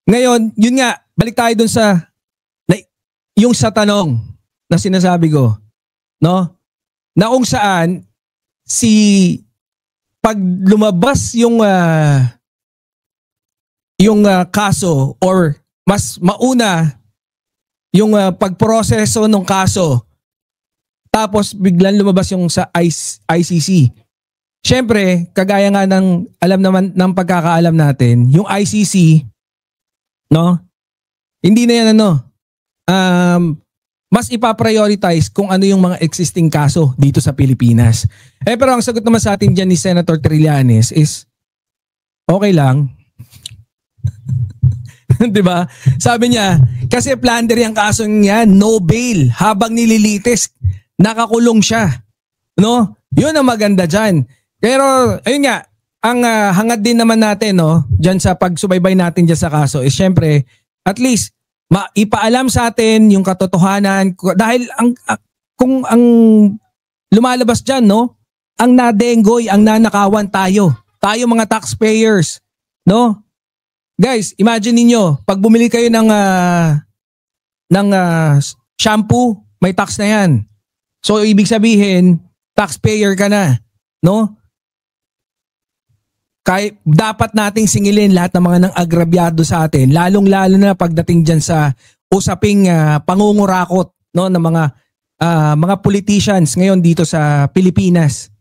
Ngayon, yun nga, balik tayo dun sa yung sa tanong na sinasabi ko, no? Na kung saan pag lumabas yung kaso or mas mauna yung pagproseso ng kaso tapos biglang lumabas yung sa ICC. Syempre, kagaya nga ng alam naman ng pagkakaalam natin, yung ICC, no? Hindi na yan mas ipaprioritize kung ano yung mga existing kaso dito sa Pilipinas. Pero ang sagot naman sa atin dyan ni Senator Trillanes is okay lang. Diba? Sabi niya, kasi plunder yung kaso niya, no bail. Habang nililitis, nakakulong siya. No? Yun ang maganda dyan. Pero, ayun nga, ang hangad din naman natin, no, dyan sa pagsubaybay natin dyan sa kaso is syempre, at least, ipaalam sa atin yung katotohanan dahil kung ang lumalabas dyan, no, ang nadenggoy, ang nanakawan tayo mga taxpayers, no? Guys, imagine niyo pag bumili kayo ng shampoo, may tax na yan. So ibig sabihin, taxpayer ka na, no? Kaya dapat nating singilin lahat ng mga nang-agrabyado sa atin, lalong-lalo na pagdating diyan sa usaping pangungurakot, no, ng mga politicians ngayon dito sa Pilipinas.